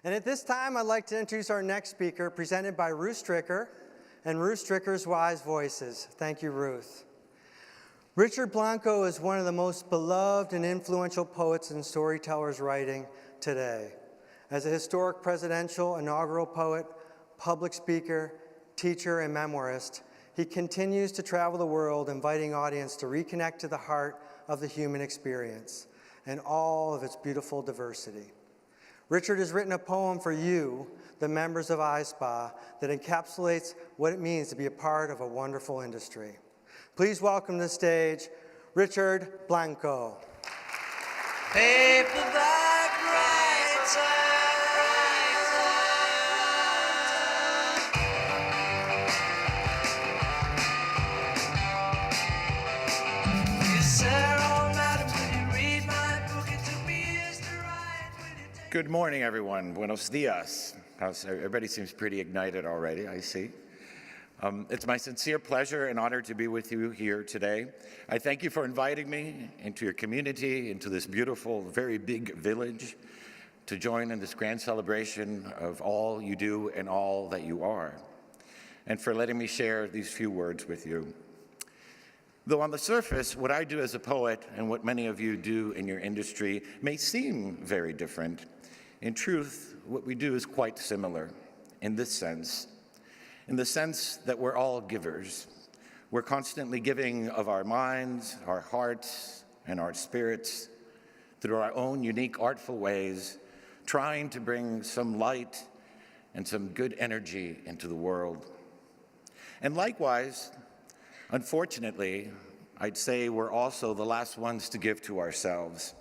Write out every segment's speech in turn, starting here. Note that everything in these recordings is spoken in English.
And at this time, I'd like to introduce our next speaker, presented by Ruth Stricker and Ruth Stricker's Wise Voices. Thank you, Ruth. Richard Blanco is one of the most beloved and influential poets and storytellers writing today. As a historic presidential inaugural poet, public speaker, teacher, and memoirist, he continues to travel the world, inviting audience to reconnect to the heart of the human experience and all of its beautiful diversity. Richard has written a poem for you, the members of ISPA, that encapsulates what it means to be a part of a wonderful industry. Please welcome to the stage, Richard Blanco. Paperback writer. Good morning, everyone. Buenos dias. Everybody seems pretty ignited already, I see. It's my sincere pleasure and honor to be with you here today. I thank you for inviting me into your community, into this beautiful, very big village, to join in this grand celebration of all you do and all that you are, and for letting me share these few words with you. Though on the surface, what I do as a poet and what many of you do in your industry may seem very different, in truth, what we do is quite similar in the sense that we're all givers. We're constantly giving of our minds, our hearts, and our spirits through our own unique artful ways, trying to bring some light and some good energy into the world. And likewise, unfortunately, I'd say we're also the last ones to give to ourselves.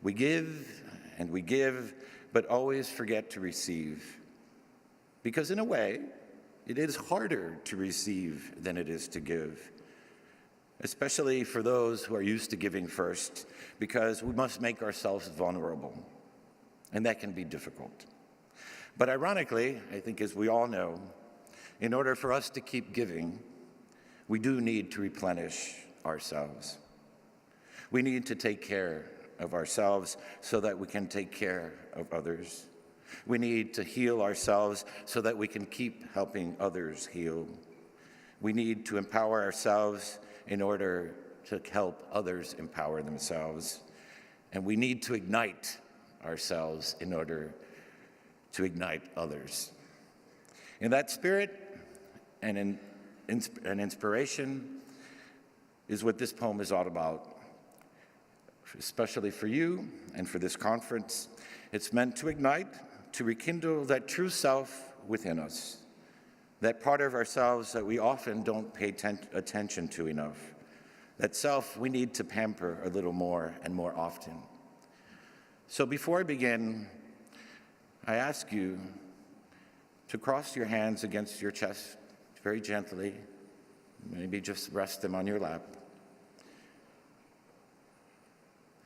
We give and we give, but always forget to receive. Because in a way, it is harder to receive than it is to give, especially for those who are used to giving first, because we must make ourselves vulnerable, and that can be difficult. But ironically, I think as we all know, in order for us to keep giving, we do need to replenish ourselves. We need to take care of ourselves so that we can take care of others. We need to heal ourselves so that we can keep helping others heal. We need to empower ourselves in order to help others empower themselves. And we need to ignite ourselves in order to ignite others. In that spirit and in inspiration is what this poem is all about. Especially for you and for this conference, it's meant to ignite, to rekindle that true self within us, that part of ourselves that we often don't pay attention to enough, that self we need to pamper a little more and more often. So before I begin, I ask you to cross your hands against your chest very gently, maybe just rest them on your lap,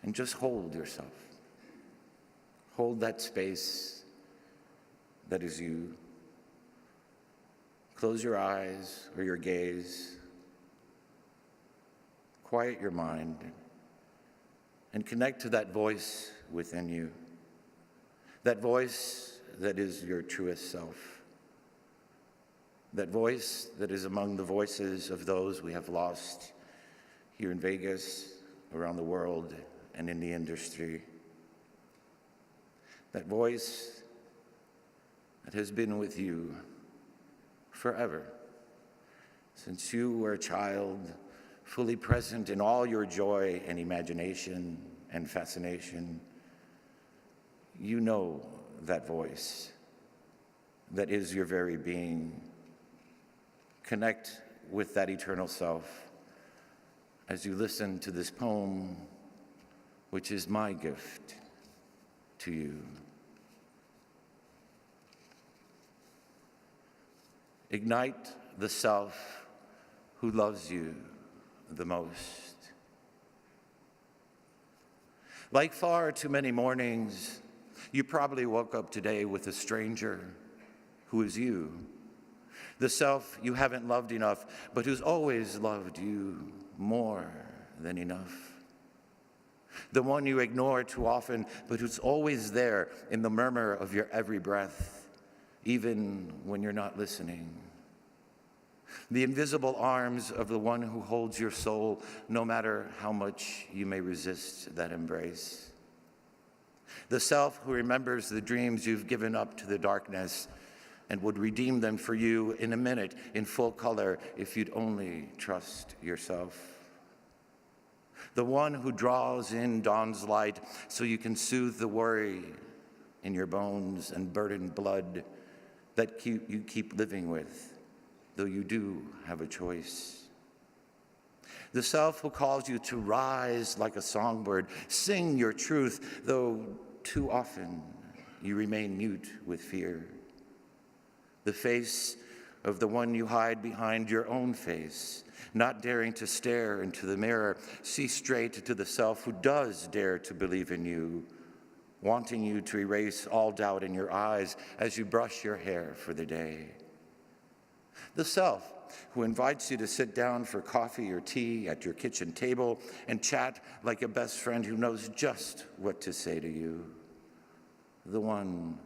and just hold yourself. Hold that space that is you. Close your eyes or your gaze. Quiet your mind and connect to that voice within you. That voice that is your truest self. That voice that is among the voices of those we have lost here in Vegas, around the world, and in the industry. That voice that has been with you forever, since you were a child, fully present in all your joy and imagination and fascination. You know that voice that is your very being. Connect with that eternal self as you listen to this poem, which is my gift to you. Ignite the self who loves you the most. Like far too many mornings, you probably woke up today with a stranger who is you, the self you haven't loved enough, but who's always loved you more than enough. The one you ignore too often, but who's always there in the murmur of your every breath, even when you're not listening. The invisible arms of the one who holds your soul, no matter how much you may resist that embrace. The self who remembers the dreams you've given up to the darkness and would redeem them for you in a minute in full color if you'd only trust yourself. The one who draws in dawn's light so you can soothe the worry in your bones and burdened blood that you keep living with, though you do have a choice. The self who calls you to rise like a songbird, sing your truth, though too often you remain mute with fear. The face of the one you hide behind your own face, not daring to stare into the mirror, see straight to the self who does dare to believe in you, wanting you to erase all doubt in your eyes as you brush your hair for the day. The self who invites you to sit down for coffee or tea at your kitchen table and chat like a best friend who knows just what to say to you. The one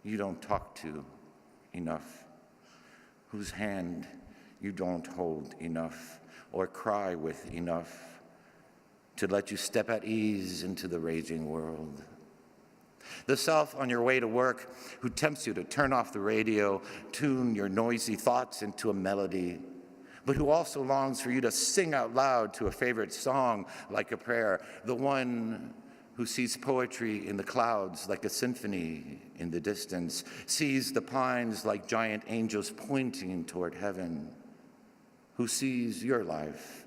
you don't talk to enough, whose hand you don't hold enough or cry with enough to let you step at ease into the raging world. The self on your way to work who tempts you to turn off the radio, tune your noisy thoughts into a melody, but who also longs for you to sing out loud to a favorite song like a prayer. The one who sees poetry in the clouds like a symphony in the distance, sees the pines like giant angels pointing toward heaven, who sees your life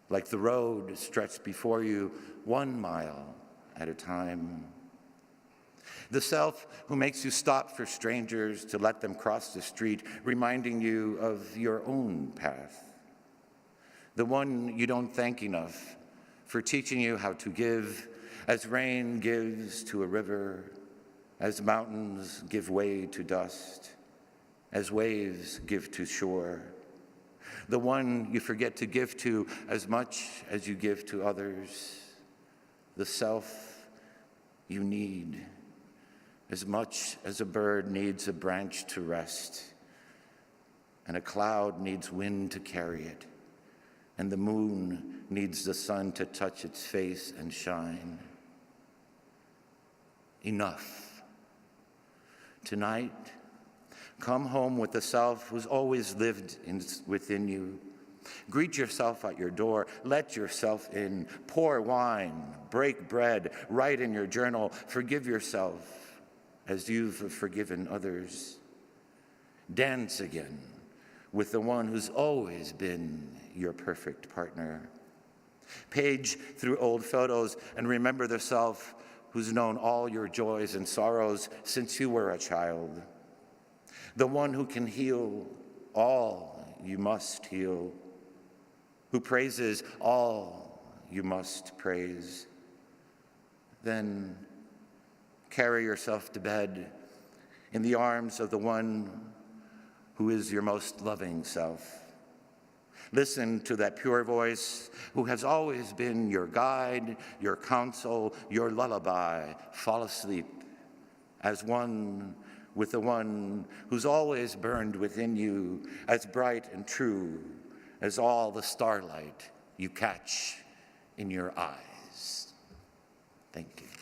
like the road stretched before you 1 mile at a time. The self who makes you stop for strangers to let them cross the street, reminding you of your own path. The one you don't thank enough for teaching you how to give, as rain gives to a river, as mountains give way to dust, as waves give to shore. The one you forget to give to as much as you give to others. The self you need as much as a bird needs a branch to rest, and a cloud needs wind to carry it, and the moon needs the sun to touch its face and shine. Enough. Tonight, come home with the self who's always lived within you. Greet yourself at your door. Let yourself in. Pour wine. Break bread. Write in your journal. Forgive yourself as you've forgiven others. Dance again with the one who's always been your perfect partner. Page through old photos and remember the self who's known all your joys and sorrows since you were a child. The one who can heal all you must heal, who praises all you must praise. Then carry yourself to bed in the arms of the one who is your most loving self. Listen to that pure voice who has always been your guide, your counsel, your lullaby. Fall asleep as one with the one who's always burned within you, as bright and true as all the starlight you catch in your eyes. Thank you.